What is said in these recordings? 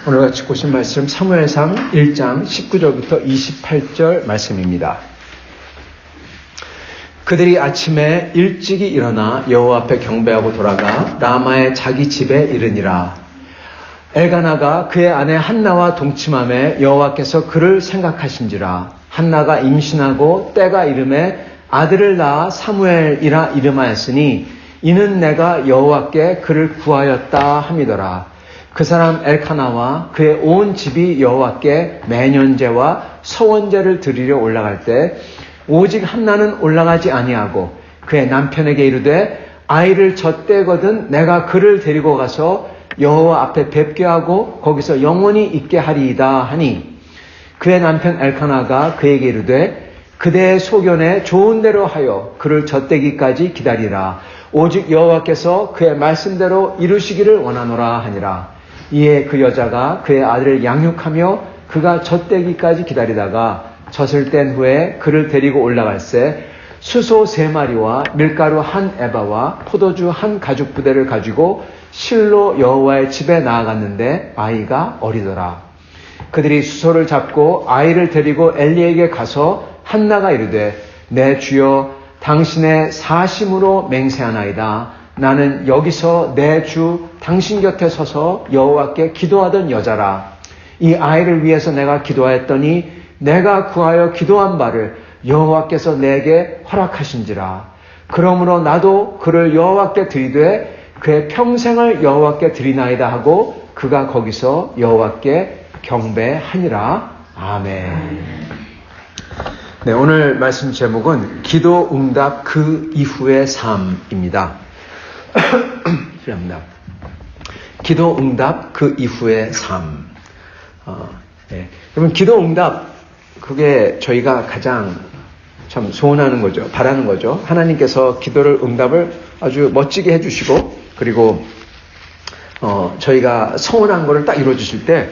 오늘 같이 보신 말씀 사무엘상 1장 19절부터 28절 말씀입니다. 그들이 아침에 일찍이 일어나 여호와 앞에 경배하고 돌아가 라마의 자기 집에 이르니라. 엘가나가 그의 아내 한나와 동침함에 여호와께서 그를 생각하신지라. 한나가 임신하고 때가 이름에 아들을 낳아 사무엘이라 이름하였으니 이는 내가 여호와께 그를 구하였다 함이더라. 그 사람 엘카나와 그의 온 집이 여호와께 매년제와 서원제를 드리려 올라갈 때 오직 한나는 올라가지 아니하고 그의 남편에게 이르되 아이를 젖대거든 내가 그를 데리고 가서 여호와 앞에 뵙게 하고 거기서 영원히 있게 하리이다 하니 그의 남편 엘카나가 그에게 이르되 그대의 소견에 좋은 대로 하여 그를 젖대기까지 기다리라. 오직 여호와께서 그의 말씀대로 이루시기를 원하노라 하니라. 이에 그 여자가 그의 아들을 양육하며 그가 젖대기까지 기다리다가 젖을 뗀 후에 그를 데리고 올라갈새 수소 3마리와 밀가루 1에바와 포도주 1가죽부대를 가지고 실로 여호와의 집에 나아갔는데 아이가 어리더라. 그들이 수소를 잡고 아이를 데리고 엘리에게 가서 한나가 이르되 내 주여 당신의 사심으로 맹세하나이다. 나는 여기서 내 주 당신 곁에 서서 여호와께 기도하던 여자라. 이 아이를 위해서 내가 기도하였더니 내가 구하여 기도한 바를 여호와께서 내게 허락하신지라. 그러므로 나도 그를 여호와께 드리되 그의 평생을 여호와께 드리나이다 하고 그가 거기서 여호와께 경배하니라. 아멘. 네, 오늘 말씀 제목은 기도 응답 그 이후의 삶입니다. 죄송합니다. 기도 응답 그 이후의 삶. 네. 그러면 기도 응답 그게 저희가 가장 참 소원하는 거죠. 바라는 거죠. 하나님께서 기도를 응답을 아주 멋지게 해주시고 그리고 저희가 소원한 거를 딱 이루어주실 때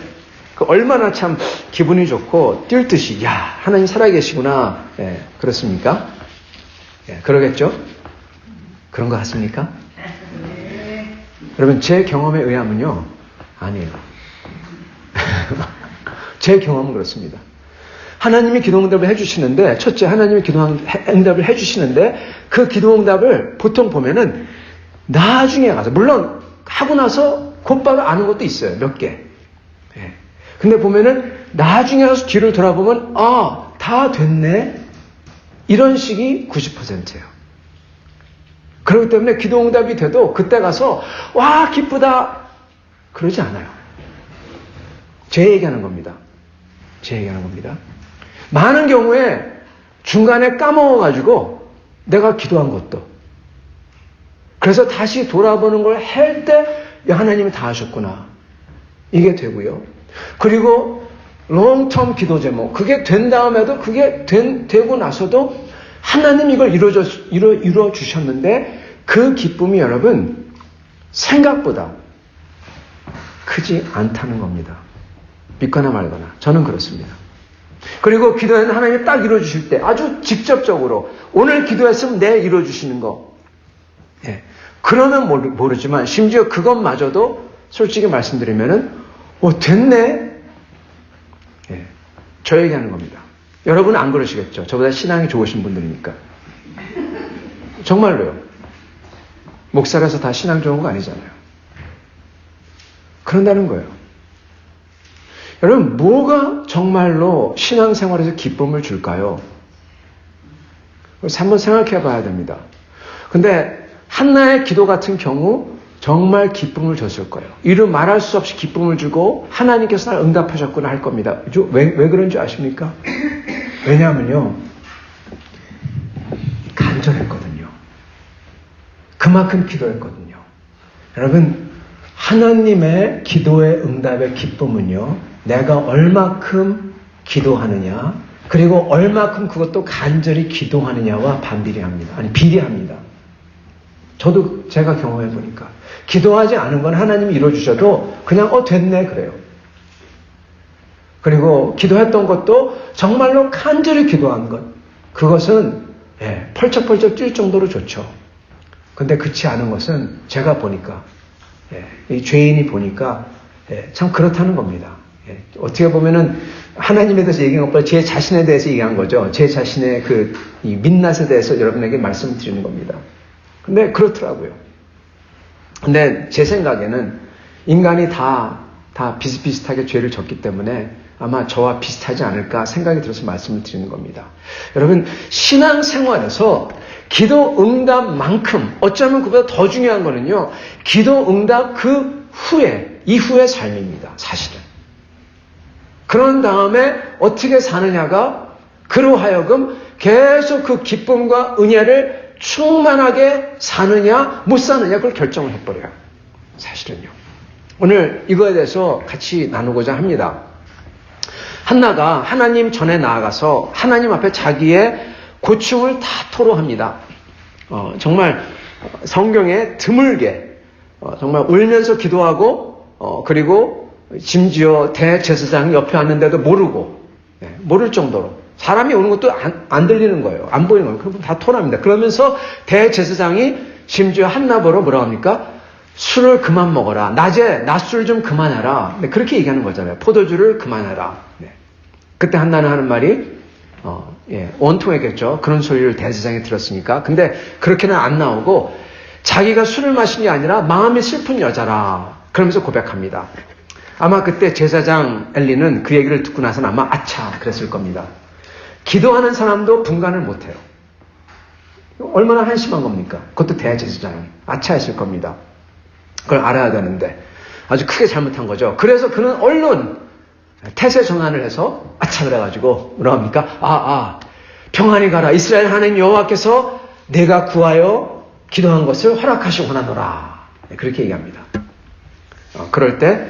얼마나 참 기분이 좋고 뛸 듯이 야 하나님 살아계시구나. 예, 그렇습니까? 예, 그러겠죠? 그런 거 같습니까? 여러분 제 경험에 의하면요 아니에요. 제 경험은 그렇습니다. 하나님이 기도응답을 해주시는데 첫째 하나님이 기도응답을 해주시는데 그 기도응답을 보통 보면은 나중에 가서 물론 하고 나서 곧바로 아는 것도 있어요. 몇 개. 예. 근데 보면은 나중에 가서 뒤를 돌아보면 다 됐네 이런 식이 90%예요. 그렇기 때문에 기도응답이 돼도 그때 가서 와 기쁘다 그러지 않아요. 제 얘기하는 겁니다. 많은 경우에 중간에 까먹어가지고 내가 기도한 것도 그래서 다시 돌아보는 걸 할 때 하나님이 다 하셨구나 이게 되고요. 그리고 롱텀 기도 제목 그게 된 다음에도 그게 되고 나서도 하나님 이걸 이루어 주셨는데 그 기쁨이 여러분 생각보다 크지 않다는 겁니다. 믿거나 말거나. 저는 그렇습니다. 그리고 기도에는 하나님이 딱 이루어주실 때 아주 직접적으로 오늘 기도했으면 내일 이루어주시는 거. 예. 그러면 모르지만 심지어 그것마저도 솔직히 말씀드리면은 됐네. 예. 저 얘기하는 겁니다. 여러분은 안 그러시겠죠. 저보다 신앙이 좋으신 분들이니까. 정말로요. 목사라서 다 신앙 좋은 거 아니잖아요. 그런다는 거예요. 여러분, 뭐가 정말로 신앙생활에서 기쁨을 줄까요? 그래서 한번 생각해 봐야 됩니다. 근데 한나의 기도 같은 경우 정말 기쁨을 줬을 거예요. 이루 말할 수 없이 기쁨을 주고 하나님께서 날 응답하셨구나 할 겁니다. 왜 그런지 아십니까? 왜냐하면요. 간절했거든요. 그만큼 기도했거든요. 여러분, 하나님의 기도의 응답의 기쁨은요. 내가 얼마큼 기도하느냐, 그리고 얼마큼 그것도 간절히 기도하느냐와 반비례합니다. 아니, 비례합니다. 저도 제가 경험해 보니까 기도하지 않은 건 하나님이 이루어주셔도 그냥 됐네 그래요. 그리고 기도했던 것도 정말로 간절히 기도한 것, 그것은 펄쩍펄쩍 뛸 정도로 좋죠. 근데 그렇지 않은 것은 제가 보니까 이 죄인이 보니까 참 그렇다는 겁니다. 어떻게 보면은 하나님에 대해서 얘기한 것보다 제 자신에 대해서 얘기한 거죠. 제 자신의 이 민낯에 대해서 여러분에게 말씀을 드리는 겁니다. 근데 그렇더라고요. 근데 제 생각에는 인간이 다 비슷비슷하게 죄를 졌기 때문에 아마 저와 비슷하지 않을까 생각이 들어서 말씀을 드리는 겁니다. 여러분, 신앙생활에서 기도 응답만큼 어쩌면 그보다 더 중요한 거는요. 기도 응답 이후의 삶입니다. 사실은. 그런 다음에 어떻게 사느냐가 그로 하여금 계속 그 기쁨과 은혜를 충만하게 사느냐 못 사느냐 그걸 결정을 해버려요. 사실은요. 오늘 이거에 대해서 같이 나누고자 합니다. 한나가 하나님 전에 나아가서 하나님 앞에 자기의 고충을 다 토로합니다. 정말 성경에 드물게 정말 울면서 기도하고 그리고 심지어 대제사장 옆에 왔는데도 모를 정도로 사람이 오는 것도 안 들리는 거예요. 안 보이는 거예요. 그럼 다 토납니다. 그러면서 대제사장이 심지어 한나 보러 뭐라고 합니까? 술을 그만 먹어라. 낮에 낮술 좀 그만하라. 네, 그렇게 얘기하는 거잖아요. 포도주를 그만하라. 네. 그때 한나는 하는 말이 원통했겠죠. 그런 소리를 대제사장이 들었으니까. 근데 그렇게는 안 나오고 자기가 술을 마신 게 아니라 마음이 슬픈 여자라. 그러면서 고백합니다. 아마 그때 제사장 엘리는 그 얘기를 듣고 나서는 아마 아차 그랬을 겁니다. 기도하는 사람도 분간을 못해요. 얼마나 한심한 겁니까? 그것도 대제사장이 아차 했을 겁니다. 그걸 알아야 되는데 아주 크게 잘못한 거죠. 그래서 그는 얼른 태세 전환을 해서 아차 그래가지고 뭐라 합니까? 평안히 가라. 이스라엘 하나님 여호와께서 내가 구하여 기도한 것을 허락하시고 원하노라. 그렇게 얘기합니다. 그럴 때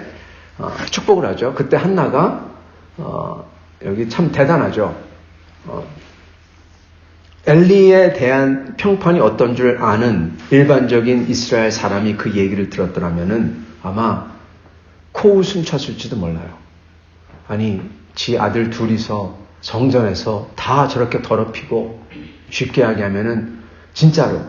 축복을 하죠. 그때 한나가 여기 참 대단하죠. 엘리에 대한 평판이 어떤 줄 아는 일반적인 이스라엘 사람이 그 얘기를 들었더라면은 아마 코웃음 쳤을지도 몰라요. 아니, 지 아들 둘이서 성전에서 다 저렇게 더럽히고 쉽게 하면은 진짜로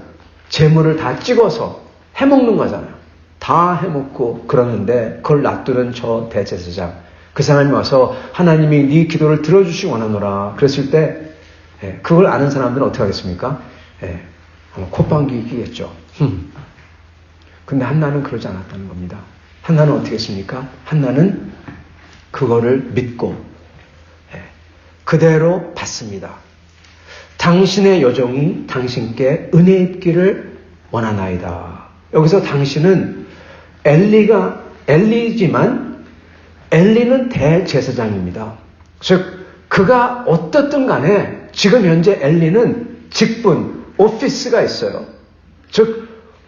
재물을 다 찍어서 해먹는 거잖아요. 다 해먹고 그러는데 그걸 놔두는 저 대제사장, 그 사람이 와서 하나님이 네 기도를 들어주시기 원하노라 그랬을 때 그걸 아는 사람들은 어떻게 하겠습니까? 콧방귀 끼겠죠. 근데 한나는 그러지 않았다는 겁니다. 한나는 어떻게 했습니까? 한나는 그거를 믿고 그대로 받습니다. 당신의 여종이 당신께 은혜 입기를 원하나이다. 여기서 당신은 엘리지만 엘리는 대제사장입니다. 즉 그가 어떻든 간에 지금 현재 엘리는 직분, 오피스가 있어요. 즉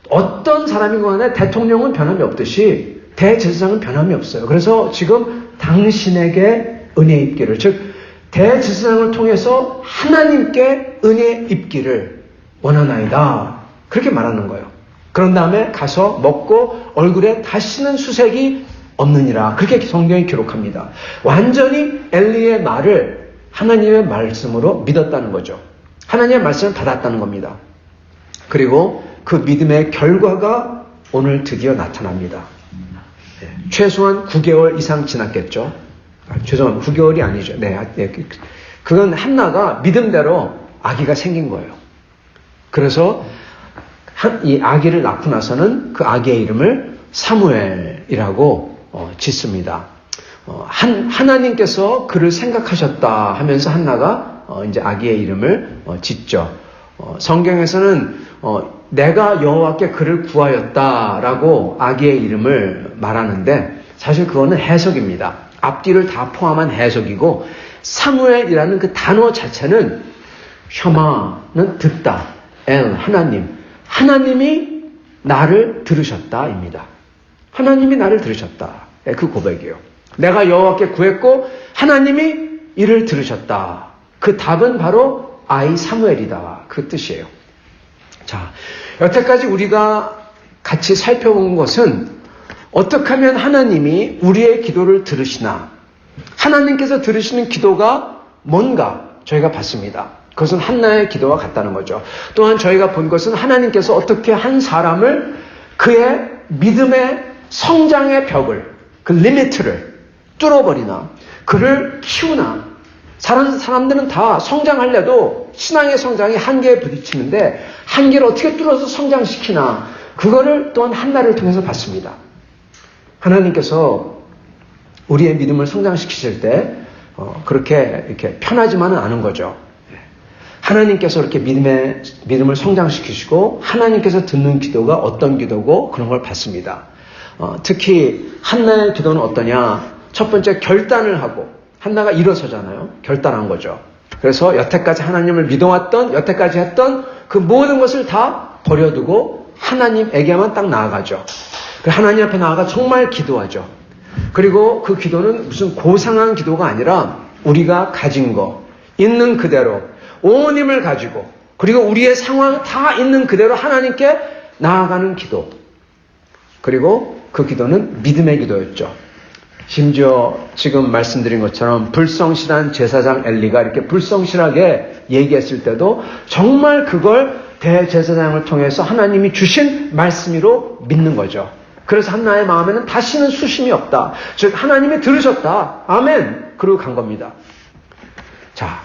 어떤 사람이건 간에 대통령은 변함이 없듯이 대제사장은 변함이 없어요. 그래서 지금 당신에게 은혜 입기를, 즉 대제사장을 통해서 하나님께 은혜 입기를 원하나이다. 그렇게 말하는 거예요. 그런 다음에 가서 먹고 얼굴에 다시는 수색이 없느니라. 그렇게 성경이 기록합니다. 완전히 엘리의 말을 하나님의 말씀으로 믿었다는 거죠. 하나님의 말씀을 받았다는 겁니다. 그리고 그 믿음의 결과가 오늘 드디어 나타납니다. 최소한 9개월 이상 지났겠죠. 죄송합니다. 9개월이 아니죠. 그건 한나가 믿음대로 아기가 생긴 거예요. 그래서 이 아기를 낳고 나서는 그 아기의 이름을 사무엘이라고 짓습니다. 하나님께서 그를 생각하셨다 하면서 한나가 이제 아기의 이름을 짓죠. 성경에서는 내가 여호와께 그를 구하였다라고 아기의 이름을 말하는데 사실 그거는 해석입니다. 앞뒤를 다 포함한 해석이고 사무엘이라는 그 단어 자체는 셔마는 듣다, 엘 하나님이 나를 들으셨다입니다. 하나님이 나를 들으셨다. 그 고백이에요. 내가 여호와께 구했고 하나님이 이를 들으셨다. 그 답은 바로 아이 사무엘이다. 그 뜻이에요. 자, 여태까지 우리가 같이 살펴본 것은 어떻게 하면 하나님이 우리의 기도를 들으시나, 하나님께서 들으시는 기도가 뭔가 저희가 봤습니다. 그것은 한나의 기도와 같다는 거죠. 또한 저희가 본 것은 하나님께서 어떻게 한 사람을 그의 믿음의 성장의 벽을, 그 리미트를 뚫어버리나, 그를 키우나. 사람들은 다 성장하려도 신앙의 성장이 한계에 부딪히는데 한계를 어떻게 뚫어서 성장시키나, 그거를 또한 한나를 통해서 봤습니다. 하나님께서 우리의 믿음을 성장시키실 때 그렇게 이렇게 편하지만은 않은 거죠. 하나님께서 이렇게 믿음을 성장시키시고 하나님께서 듣는 기도가 어떤 기도고 그런 걸 봤습니다. 특히 한나의 기도는 어떠냐? 첫 번째 결단을 하고, 한나가 일어서잖아요. 결단한 거죠. 그래서 여태까지 하나님을 믿어왔던, 여태까지 했던 그 모든 것을 다 버려두고 하나님에게만 딱 나아가죠. 하나님 앞에 나아가 정말 기도하죠. 그리고 그 기도는 무슨 고상한 기도가 아니라 우리가 가진 거, 있는 그대로, 온 힘을 가지고, 그리고 우리의 상황 다 있는 그대로 하나님께 나아가는 기도. 그리고 그 기도는 믿음의 기도였죠. 심지어 지금 말씀드린 것처럼 불성실한 제사장 엘리가 이렇게 불성실하게 얘기했을 때도 정말 그걸 대제사장을 통해서 하나님이 주신 말씀으로 믿는 거죠. 그래서 한나의 마음에는 다시는 수심이 없다. 즉 하나님이 들으셨다. 아멘. 그러고 간 겁니다. 자,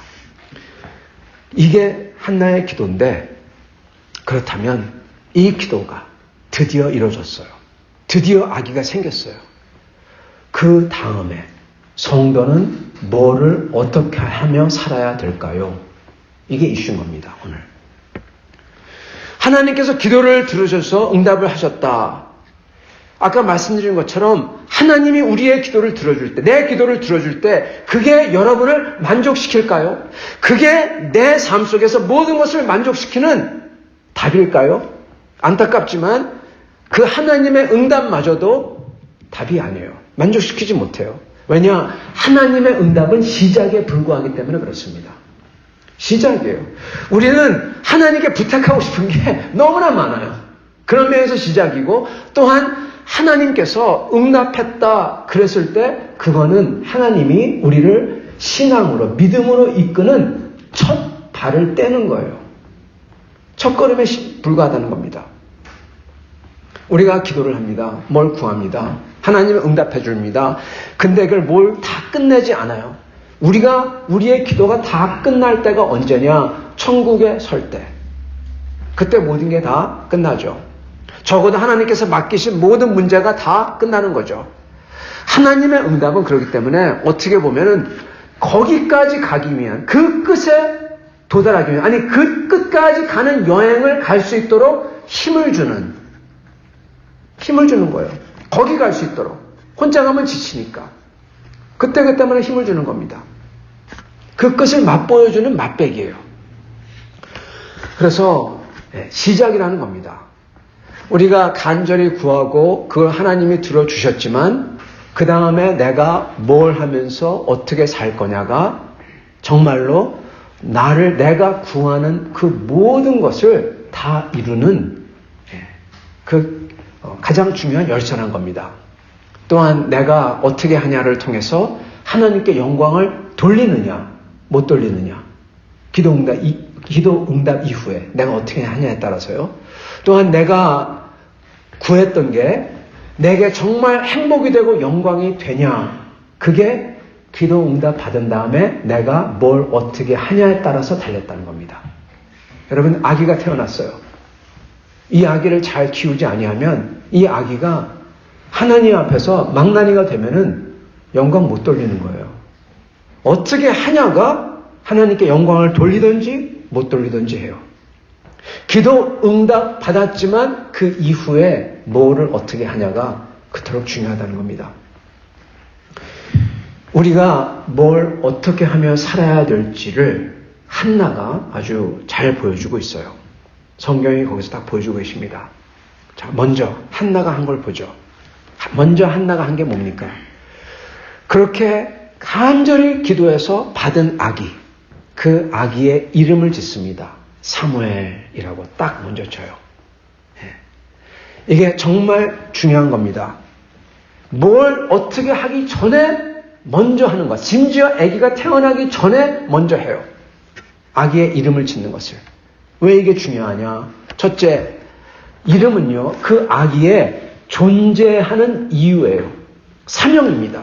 이게 한나의 기도인데, 그렇다면 이 기도가 드디어 이루어졌어요. 드디어 아기가 생겼어요. 그 다음에 성도는 뭐를 어떻게 하며 살아야 될까요? 이게 이슈인 겁니다, 오늘. 하나님께서 기도를 들으셔서 응답을 하셨다. 아까 말씀드린 것처럼 하나님이 우리의 기도를 들어줄 때, 내 기도를 들어줄 때 그게 여러분을 만족시킬까요? 그게 내 삶 속에서 모든 것을 만족시키는 답일까요? 안타깝지만 그 하나님의 응답마저도 답이 아니에요. 만족시키지 못해요. 왜냐? 하나님의 응답은 시작에 불과하기 때문에 그렇습니다. 시작이에요. 우리는 하나님께 부탁하고 싶은 게 너무나 많아요. 그런 면에서 시작이고, 또한 하나님께서 응답했다 그랬을 때 그거는 하나님이 우리를 신앙으로, 믿음으로 이끄는 첫 발을 떼는 거예요. 첫 걸음에 불과하다는 겁니다. 우리가 기도를 합니다. 뭘 구합니다. 하나님은 응답해 줍니다. 근데 그걸 뭘 다 끝내지 않아요. 우리의 기도가 다 끝날 때가 언제냐? 천국에 설 때. 그때 모든 게 다 끝나죠. 적어도 하나님께서 맡기신 모든 문제가 다 끝나는 거죠. 하나님의 응답은 그렇기 때문에 어떻게 보면은 거기까지 가기 위한, 그 끝에 도달하기 위한, 아니 그 끝까지 가는 여행을 갈 수 있도록 힘을 주는 거예요. 거기 갈 수 있도록. 혼자 가면 지치니까. 그때마다 힘을 주는 겁니다. 그 끝을 맛보여주는 맛배기예요. 그래서 시작이라는 겁니다. 우리가 간절히 구하고 그걸 하나님이 들어주셨지만 그 다음에 내가 뭘 하면서 어떻게 살 거냐가 정말로 내가 구하는 그 모든 것을 다 이루는 그 가장 중요한 열쇠란 겁니다. 또한 내가 어떻게 하냐를 통해서 하나님께 영광을 돌리느냐, 못 돌리느냐. 기도 응답 이후에 내가 어떻게 하냐에 따라서요. 또한 내가 구했던 게 내게 정말 행복이 되고 영광이 되냐. 그게 기도 응답 받은 다음에 내가 뭘 어떻게 하냐에 따라서 달렸다는 겁니다. 여러분, 아기가 태어났어요. 이 아기를 잘 키우지 아니하면 이 아기가 하나님 앞에서 망나니가 되면은 영광 못 돌리는 거예요. 어떻게 하냐가 하나님께 영광을 돌리든지 못 돌리든지 해요. 기도 응답 받았지만 그 이후에 뭐를 어떻게 하냐가 그토록 중요하다는 겁니다. 우리가 뭘 어떻게 하며 살아야 될지를 한나가 아주 잘 보여주고 있어요. 성경이 거기서 딱 보여주고 계십니다. 자, 먼저 한나가 한 걸 보죠. 먼저 한나가 한 게 뭡니까? 그렇게 간절히 기도해서 받은 아기, 그 아기의 이름을 짓습니다. 사무엘이라고 딱 먼저 쳐요. 이게 정말 중요한 겁니다. 뭘 어떻게 하기 전에 먼저 하는 것. 심지어 아기가 태어나기 전에 먼저 해요. 아기의 이름을 짓는 것을. 왜 이게 중요하냐? 첫째, 이름은요, 그 아기의 존재하는 이유예요. 사명입니다.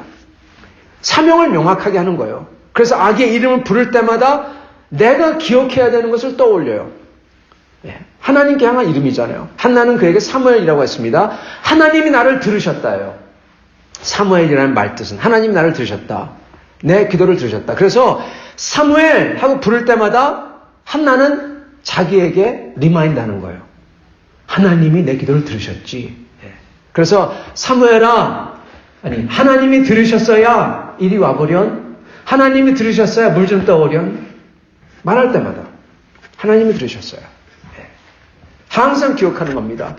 사명을 명확하게 하는 거예요. 그래서 아기의 이름을 부를 때마다 내가 기억해야 되는 것을 떠올려요. 하나님께 향한 이름이잖아요. 한나는 그에게 사무엘이라고 했습니다. 하나님이 나를 들으셨다예요. 사무엘이라는 말뜻은 하나님이 나를 들으셨다. 내 기도를 들으셨다. 그래서 사무엘 하고 부를 때마다 한나는 자기에게 리마인드 하는 거예요. 하나님이 내 기도를 들으셨지. 그래서 사무엘아, 아니 하나님이 들으셨어야 이리 와보련, 하나님이 들으셨어야 물 좀 떠오련. 말할 때마다 하나님이 들으셨어요. 항상 기억하는 겁니다.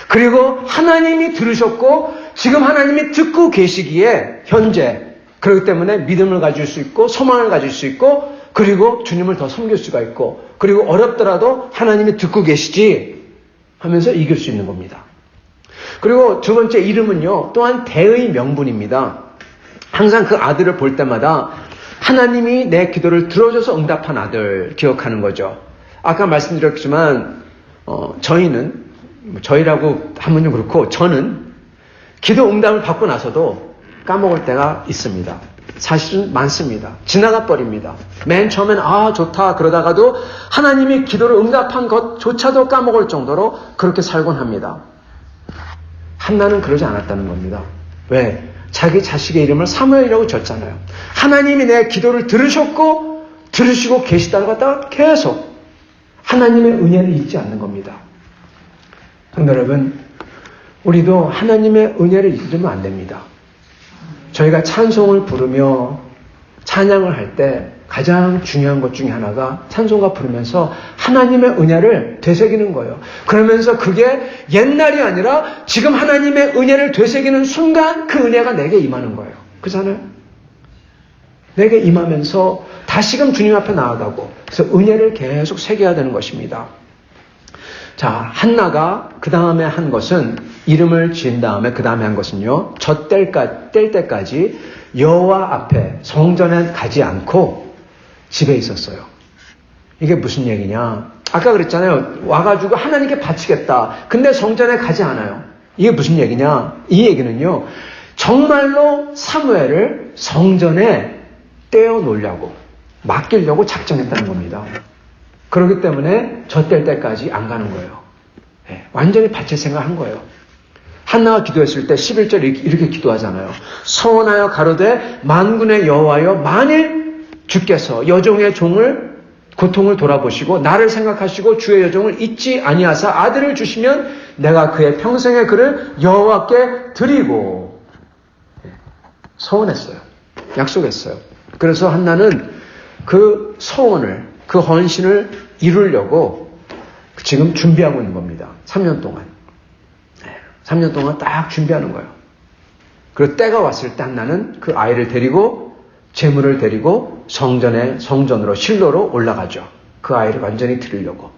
그리고 하나님이 들으셨고 지금 하나님이 듣고 계시기에 현재, 그렇기 때문에 믿음을 가질 수 있고 소망을 가질 수 있고 그리고 주님을 더 섬길 수가 있고 그리고 어렵더라도 하나님이 듣고 계시지 하면서 이길 수 있는 겁니다. 그리고 두 번째 이름은요, 또한 대의 명분입니다. 항상 그 아들을 볼 때마다 하나님이 내 기도를 들어줘서 응답한 아들 기억하는 거죠. 아까 말씀드렸지만 저희라고 하면 좀 그렇고 저는 기도 응답을 받고 나서도 까먹을 때가 있습니다. 사실은 많습니다. 지나가 버립니다. 맨 처음엔 좋다 그러다가도 하나님이 기도를 응답한 것조차도 까먹을 정도로 그렇게 살곤 합니다. 한나는 그러지 않았다는 겁니다. 왜? 자기 자식의 이름을 사무엘이라고 졌잖아요. 하나님이 내 기도를 들으시고 계시다고 갖다가 계속 하나님의 은혜를 잊지 않는 겁니다. 성도 여러분, 우리도 하나님의 은혜를 잊으면 안 됩니다. 저희가 찬송을 부르며 찬양을 할 때 가장 중요한 것 중에 하나가 찬송가 부르면서 하나님의 은혜를 되새기는 거예요. 그러면서 그게 옛날이 아니라 지금 하나님의 은혜를 되새기는 순간 그 은혜가 내게 임하는 거예요. 그렇잖아요? 내게 임하면서 다시금 주님 앞에 나아가고 그래서 은혜를 계속 새겨야 되는 것입니다. 자, 한나가 그 다음에 한 것은 이름을 지은 다음에 그 다음에 한 것은요, 뗄 때까지 여호와 앞에 성전에 가지 않고 집에 있었어요. 이게 무슨 얘기냐? 아까 그랬잖아요. 와가지고 하나님께 바치겠다. 근데 성전에 가지 않아요. 이게 무슨 얘기냐? 이 얘기는요, 정말로 사무엘을 성전에 떼어놓으려고, 맡기려고 작정했다는 겁니다. 그렇기 때문에 젖될 때까지 안 가는 거예요. 완전히 바칠 생각한 거예요. 한나가 기도했을 때 11절 이렇게 기도하잖아요. 서원하여 가로되 만군의 여호와여, 만일 주께서 여종의 종을 고통을 돌아보시고 나를 생각하시고 주의 여종을 잊지 아니하사 아들을 주시면 내가 그의 평생의 그를 여호와께 드리고, 서원했어요. 약속했어요. 그래서 한나는 그 서원을, 그 헌신을 이루려고 지금 준비하고 있는 겁니다. 3년 동안. 3년 동안 딱 준비하는 거예요. 그리고 때가 왔을 때 한나는 그 아이를 데리고 제물을 데리고 성전으로 실로로 올라가죠. 그 아이를 완전히 드리려고.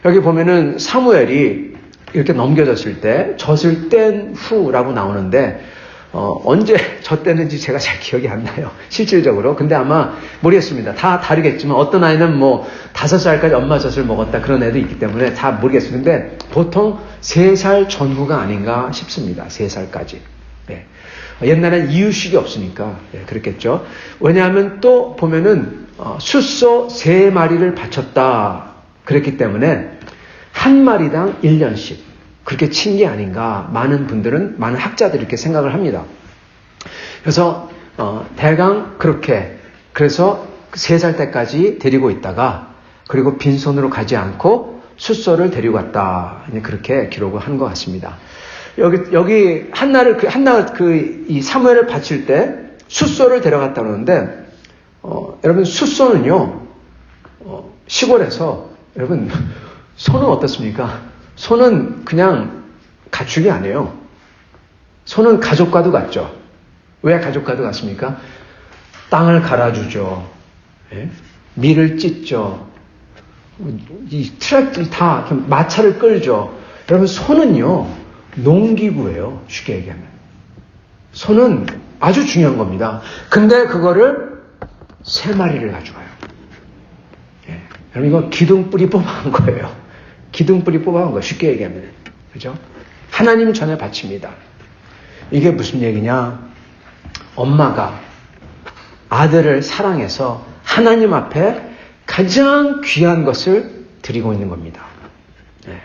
여기 보면은 사무엘이 이렇게 넘겨졌을 때 젖을 뗀 후라고 나오는데 언제 젖대는지 제가 잘 기억이 안 나요. 실질적으로. 근데 아마 모르겠습니다. 다 다르겠지만 어떤 아이는 뭐 5살까지 엄마 젖을 먹었다 그런 애도 있기 때문에 다 모르겠습니다. 근데 보통 3살 전후가 아닌가 싶습니다. 3살까지. 네. 옛날엔 이유식이 없으니까 네, 그렇겠죠. 왜냐하면 또 보면은 숫소 3마리를 바쳤다 그랬기 때문에 한 마리당 1년씩 그렇게 친 게 아닌가 많은 학자들이 이렇게 생각을 합니다. 그래서 대강 그렇게 그래서 3살 때까지 데리고 있다가 그리고 빈손으로 가지 않고 숫소를 데리고 갔다 그렇게 기록을 한 것 같습니다. 여기 한나가 이 사무엘을 바칠 때 숫소를 데려갔다 그러는데 여러분 숫소는요 시골에서 여러분 소는 어떻습니까? 소는 그냥 가축이 아니에요. 소는 가족과도 같죠. 왜 가족과도 같습니까? 땅을 갈아주죠. 예? 밀을 찢죠. 이 트랙들 다 마차를 끌죠. 여러분 소는요 농기구예요. 쉽게 얘기하면 소는 아주 중요한 겁니다. 근데 그거를 3마리를 가져가요. 예. 여러분 이거 기둥뿌리 뽑아간 거예요. 기둥뿌리 뽑아간 거 쉽게 얘기하면 그죠? 하나님 전에 바칩니다. 이게 무슨 얘기냐? 엄마가 아들을 사랑해서 하나님 앞에 가장 귀한 것을 드리고 있는 겁니다. 네.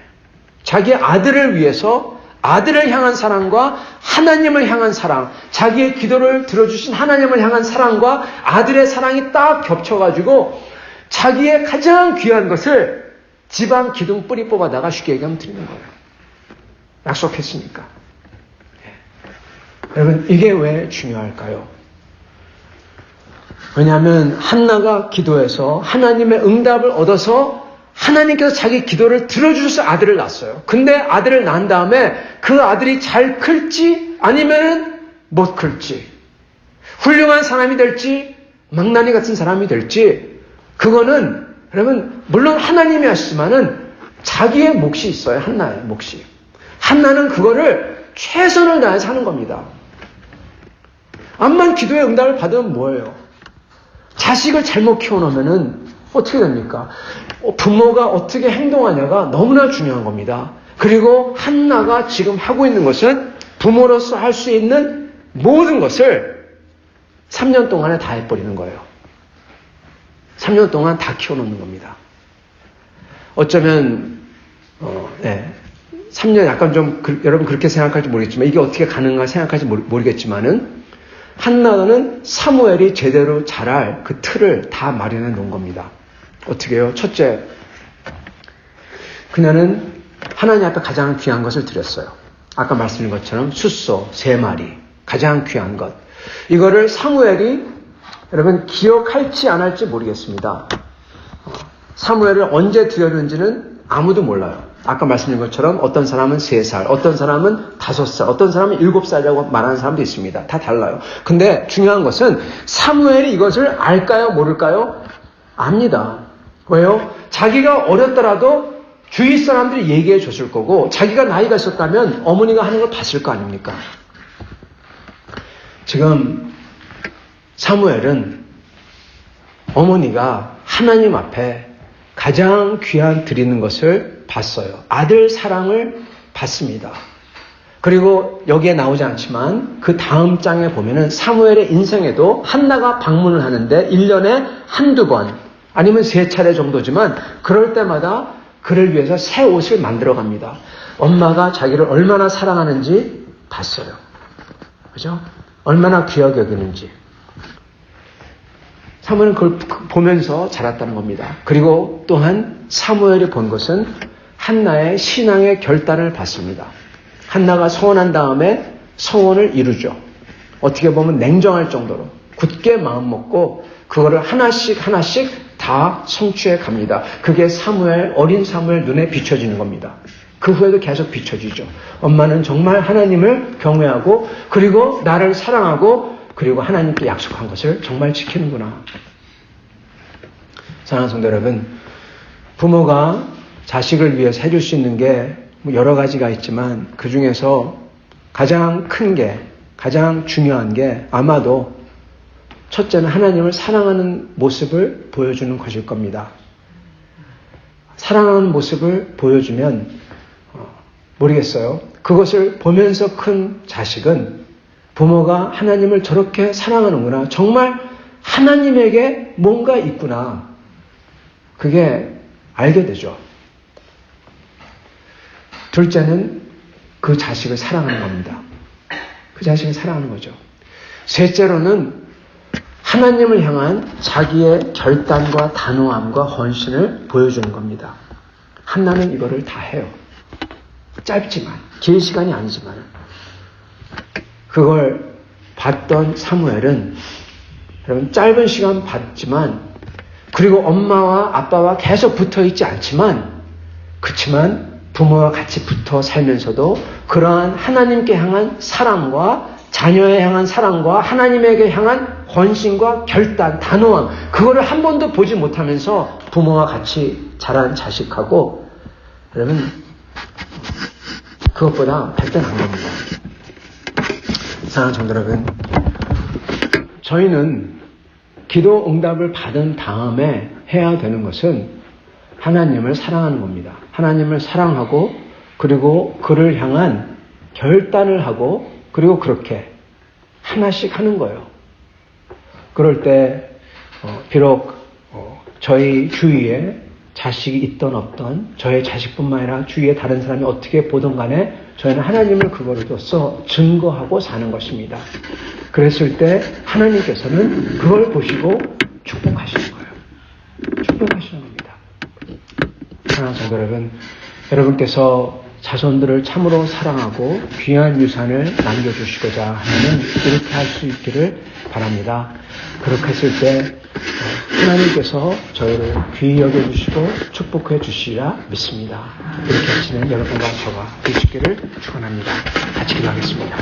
자기 아들을 위해서 아들을 향한 사랑과 하나님을 향한 사랑, 자기의 기도를 들어주신 하나님을 향한 사랑과 아들의 사랑이 딱 겹쳐가지고 자기의 가장 귀한 것을 집안 기둥 뿌리 뽑아다가 쉽게 얘기하면 드리는 거예요. 약속했으니까. 네. 여러분 이게 왜 중요할까요? 왜냐하면 한나가 기도해서 하나님의 응답을 얻어서 하나님께서 자기 기도를 들어주셔서 아들을 낳았어요. 근데 아들을 낳은 다음에 그 아들이 잘 클지 아니면 못 클지 훌륭한 사람이 될지 망나니 같은 사람이 될지 그거는 여러분 물론 하나님이 하시지만은 자기의 몫이 있어요. 한나의 몫이. 한나는 그거를 최선을 다해서 하는 겁니다. 암만 기도의 응답을 받으면 뭐예요? 자식을 잘못 키워놓으면은 어떻게 됩니까? 부모가 어떻게 행동하냐가 너무나 중요한 겁니다. 그리고 한나가 지금 하고 있는 것은 부모로서 할 수 있는 모든 것을 3년 동안에 다 해버리는 거예요. 3년 동안 다 키워놓는 겁니다. 어쩌면 3년 약간 좀 여러분 그렇게 생각할지 모르겠지만 이게 어떻게 가능한가 생각할지 모르겠지만은 한나는 사무엘이 제대로 자랄 그 틀을 다 마련해 놓은 겁니다. 어떻게 해요? 첫째, 그녀는 하나님 앞에 가장 귀한 것을 드렸어요. 아까 말씀드린 것처럼 숫소 3마리, 가장 귀한 것. 이거를 사무엘이 여러분 기억할지 안 할지 모르겠습니다. 사무엘을 언제 드렸는지는 아무도 몰라요. 아까 말씀드린 것처럼 어떤 사람은 3살, 어떤 사람은 5살, 어떤 사람은 7살이라고 말하는 사람도 있습니다. 다 달라요. 근데 중요한 것은 사무엘이 이것을 알까요? 모를까요? 압니다. 왜요? 자기가 어렸더라도 주위 사람들이 얘기해 줬을 거고 자기가 나이가 있었다면 어머니가 하는 걸 봤을 거 아닙니까? 지금 사무엘은 어머니가 하나님 앞에 가장 귀한 드리는 것을 봤어요. 아들 사랑을 받습니다. 그리고 여기에 나오지 않지만 그 다음 장에 보면은 사무엘의 인생에도 한나가 방문을 하는데 1년에 한두 번 아니면 3차례 정도지만 그럴 때마다 그를 위해서 새 옷을 만들어 갑니다. 엄마가 자기를 얼마나 사랑하는지 봤어요. 그죠? 얼마나 귀하게 여기는지. 사무엘은 그걸 보면서 자랐다는 겁니다. 그리고 또한 사무엘이 본 것은 한나의 신앙의 결단을 봤습니다. 한나가 서원한 다음에 서원을 이루죠. 어떻게 보면 냉정할 정도로 굳게 마음먹고 그거를 하나씩 다 성취해 갑니다. 그게 어린 사무엘 눈에 비춰지는 겁니다. 그 후에도 계속 비춰지죠. 엄마는 정말 하나님을 경외하고 그리고 나를 사랑하고 그리고 하나님께 약속한 것을 정말 지키는구나. 사랑하는 성도 여러분, 부모가 자식을 위해서 해줄 수 있는 게 여러 가지가 있지만 그 중에서 가장 큰 게 가장 중요한 게 아마도 첫째는 하나님을 사랑하는 모습을 보여주는 것일 겁니다. 사랑하는 모습을 보여주면 모르겠어요. 그것을 보면서 큰 자식은 부모가 하나님을 저렇게 사랑하는구나. 정말 하나님에게 뭔가 있구나. 그게 알게 되죠. 둘째는 그 자식을 사랑하는 겁니다. 그 자식을 사랑하는 거죠. 셋째로는 하나님을 향한 자기의 결단과 단호함과 헌신을 보여주는 겁니다. 한나는 이거를 다 해요. 짧지만, 긴 시간이 아니지만. 그걸 봤던 사무엘은 여러분 짧은 시간 봤지만, 그리고 엄마와 아빠와 계속 붙어 있지 않지만, 그렇지만 부모와 같이 붙어 살면서도 그러한 하나님께 향한 사랑과 자녀에 향한 사랑과 하나님에게 향한 헌신과 결단, 단호함, 그거를 한 번도 보지 못하면서 부모와 같이 자란 자식하고, 여러분 그것보다 100배 난 겁니다. 사랑하는 성도 여러분, 저희는 기도 응답을 받은 다음에 해야 되는 것은 하나님을 사랑하는 겁니다. 하나님을 사랑하고, 그리고 그를 향한 결단을 하고, 그리고 그렇게 하나씩 하는 거예요. 그럴 때 비록 저희 주위에 자식이 있던 없던, 저의 자식뿐만 아니라 주위에 다른 사람이 어떻게 보든 간에 저희는 하나님을 그거로서 증거하고 사는 것입니다. 그랬을 때 하나님께서는 그걸 보시고 축복하시는 거예요. 축복하시는 겁니다. 사랑하는 성도 여러분, 여러분께서 자손들을 참으로 사랑하고 귀한 유산을 남겨주시고자 하면 이렇게 할 수 있기를 바랍니다. 그렇게 했을 때 하나님께서 저희를 귀히 여겨주시고 축복해 주시리라 믿습니다. 이렇게 하시는 여러분과 저가 되시기를 축원합니다. 같이 기도하겠습니다.